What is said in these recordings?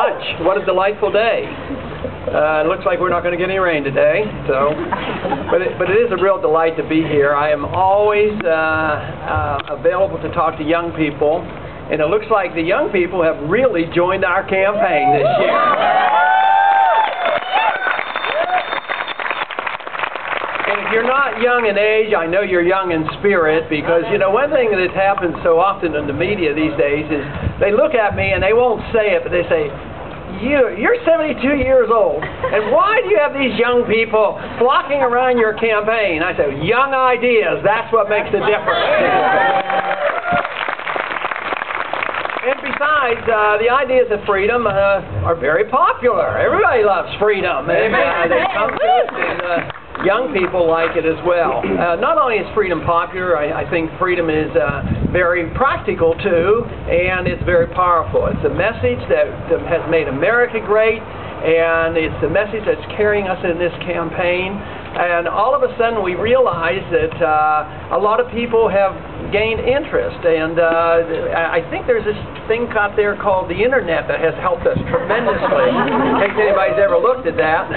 much. What a delightful day. It looks like we're not going to get any rain today, so. But it is a real delight to be here. I am always available to talk to young people, and it looks like the young people have really joined our campaign this year. And if you're not young in age, I know you're young in spirit, because, you know, one thing that happens so often in the media these days is they look at me and they won't say it, but they say, you're 72 years old, and why do you have these young people flocking around your campaign? I say, young ideas, that's what makes the difference. And besides, the ideas of freedom are very popular. Everybody loves freedom. They come to it, and young people like it as well. Not only is freedom popular, I think freedom is very practical too, and it's very powerful. It's a message that has made America great, and it's a message that's carrying us in this campaign. And all of a sudden we realize that a lot of people have gained interest, and I think there's this thing out there called the internet that has helped us tremendously, in case anybody's ever looked at that.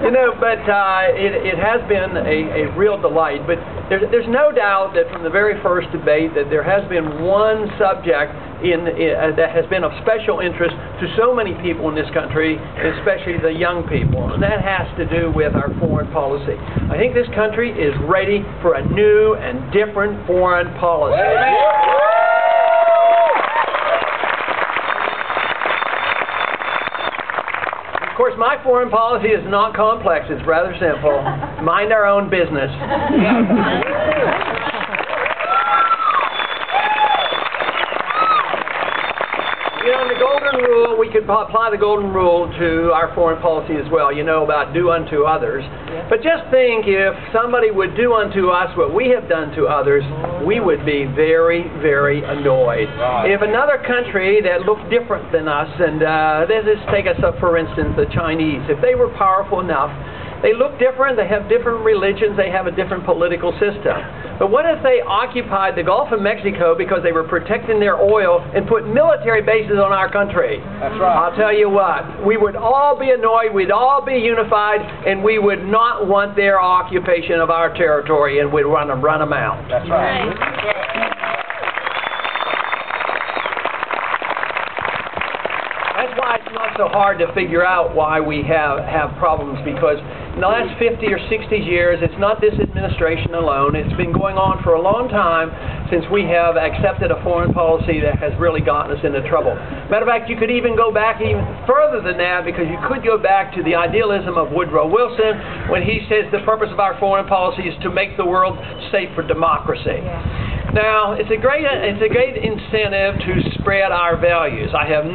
You know, but it has been a real delight. But there's no doubt that from the very first debate that there has been one subject that has been of special interest to so many people in this country, especially the young people, and that has to do with our foreign policy. I think this country is ready for a new and different foreign policy. Of course, my foreign policy is not complex. It's rather simple. Mind our own business. You know, the golden rule, we could apply the golden rule to our foreign policy as well, you know, about do unto others. Yeah. But just think, if somebody would do unto us what we have done to others, we would be very, very annoyed. Right. If another country that looked different than us, and let's just take us up, for instance, the Chinese, if they were powerful enough, they look different, they have different religions, they have a different political system. But what if they occupied the Gulf of Mexico because they were protecting their oil and put military bases on our country? That's right. I'll tell you what, we would all be annoyed, we'd all be unified, and we would not want their occupation of our territory, and we'd want to run them out. That's right. That's why it's not so hard to figure out why we have problems, because in the last 50 or 60 years, it's not this administration alone. It's been going on for a long time since we have accepted a foreign policy that has really gotten us into trouble. Matter of fact, you could even go back even further than that, because you could go back to the idealism of Woodrow Wilson when he says the purpose of our foreign policy is to make the world safe for democracy. Yeah. Now, it's a great incentive to spread our values. I have I'm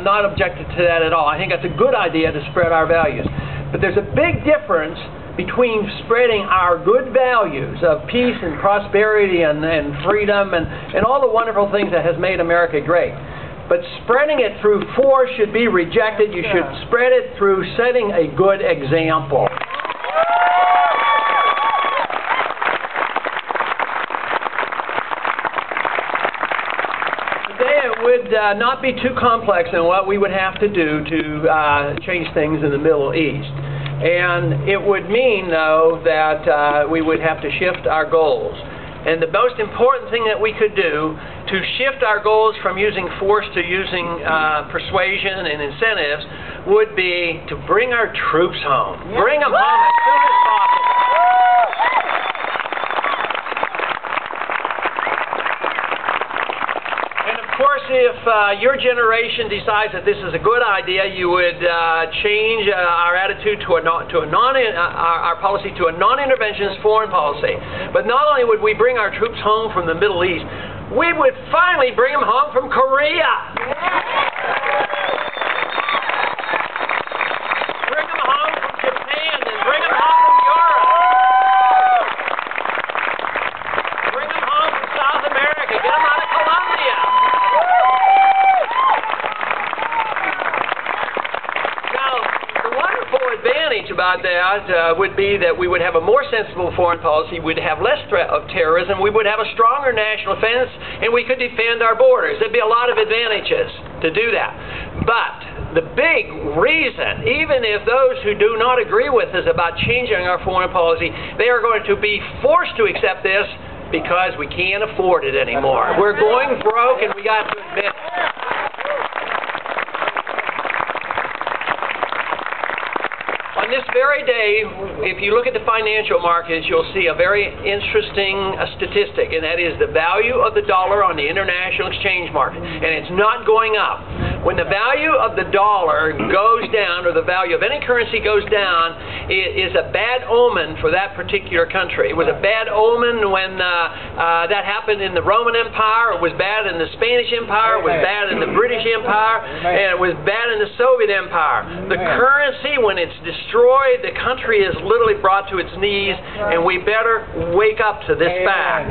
not objective to that at all. I think that's a good idea to spread our values. But there's a big difference between spreading our good values of peace and prosperity and freedom and all the wonderful things that has made America great. But spreading it through force should be rejected. You should spread it through setting a good example. It would not be too complex in what we would have to do to change things in the Middle East. And it would mean, though, that we would have to shift our goals. And the most important thing that we could do to shift our goals from using force to using persuasion and incentives would be to bring our troops home. Yep. Bring them home as soon as possible. Of course, if your generation decides that this is a good idea, you would change our attitude to our policy to a non-interventionist foreign policy. But not only would we bring our troops home from the Middle East, we would finally bring them home from Korea. Bring them home from Japan, and bring them home from Europe. Bring them home from South America. Get them out of Colombia. Now, the wonderful advantage about that would be that we would have a more sensible foreign policy, we'd have less threat of terrorism, we would have a stronger national defense, and we could defend our borders. There'd be a lot of advantages to do that. But the big reason, even if those who do not agree with us about changing our foreign policy, they are going to be forced to accept this because we can't afford it anymore. We're going broke, and we got to admit it. On this very day, if you look at the financial markets, you'll see a very interesting statistic, and that is the value of the dollar on the international exchange market, and it's not going up. When the value of the dollar goes down, or the value of any currency goes down, it is a bad omen for that particular country. It was a bad omen when that happened in the Roman Empire. It was bad in the Spanish Empire. It was bad in the British Empire. And it was bad in the Soviet Empire. The currency, when it's destroyed, the country is literally brought to its knees, and we better wake up to this fact.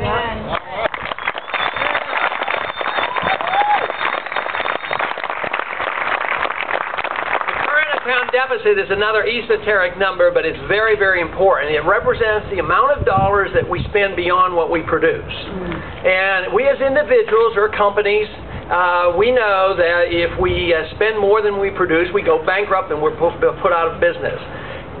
Deficit is another esoteric number, but it's very, very important. It represents the amount of dollars that we spend beyond what we produce. And we as individuals or companies, we know that if we spend more than we produce, we go bankrupt and we're put out of business.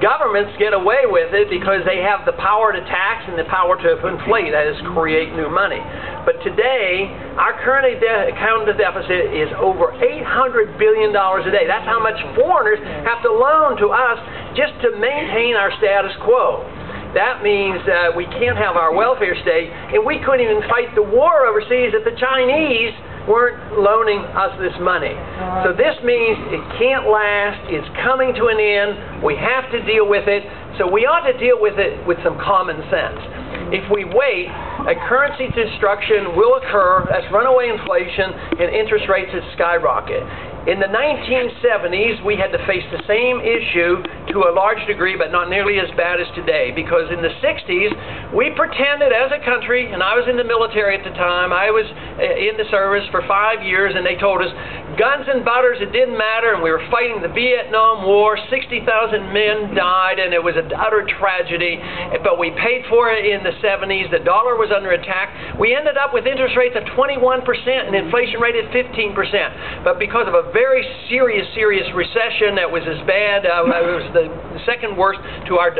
Governments get away with it because they have the power to tax and the power to inflate, that is, create new money. But today, our current account deficit is over $800 billion a day. That's how much foreigners have to loan to us just to maintain our status quo. That means we can't have our welfare state, and we couldn't even fight the war overseas if the Chinese weren't loaning us this money. So this means it can't last, it's coming to an end, we have to deal with it, so we ought to deal with it with some common sense. If we wait, a currency destruction will occur, that's runaway inflation, and interest rates will skyrocket. In the 1970s, we had to face the same issue to a large degree, but not nearly as bad as today, because in the 60s, we pretended as a country, and I was in the military at the time, I was in the service for 5 years, and they told us, guns and butters, it didn't matter, and we were fighting the Vietnam War, 60,000 men died, and it was an utter tragedy, but we paid for it in the 70s, the dollar was under attack, we ended up with interest rates of 21% and inflation rate at 15%, but because of a very serious recession that was as bad, it was the second worst to our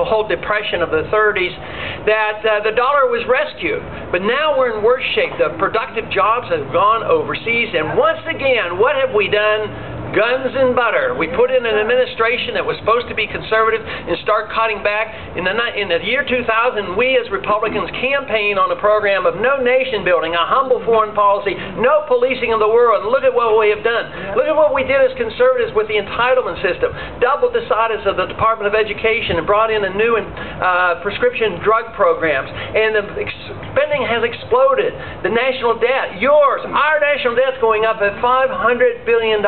whole depression of the 30s, that the dollar was rescued. But now we're in worse shape. The productive jobs have gone overseas, and once again, what have we done? Guns and butter. We put in an administration that was supposed to be conservative and start cutting back. In the year 2000, we as Republicans campaigned on a program of no nation building, a humble foreign policy, no policing of the world. And look at what we have done. Look at what we did as conservatives with the entitlement system. Doubled the size of the Department of Education and brought in a new prescription drug programs. And the spending has exploded. The national debt, yours, our national debt's going up at $500 billion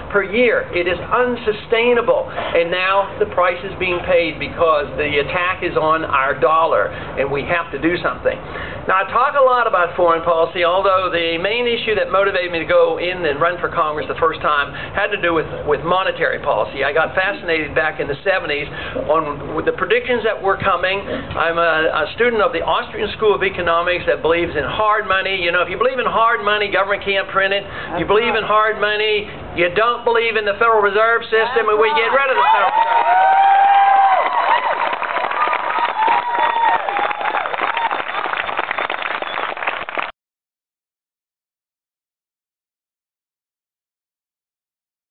per year. It is unsustainable, and now the price is being paid because the attack is on our dollar, and we have to do something. Now, I talk a lot about foreign policy, although the main issue that motivated me to go in and run for Congress the first time had to do with monetary policy. I got fascinated back in the 70s with the predictions that were coming. I'm a student of the Austrian School of Economics that believes in hard money. You know, if you believe in hard money, government can't print it. You believe in hard money, you don't believe in the Federal Reserve System, and we get rid of the Federal Reserve.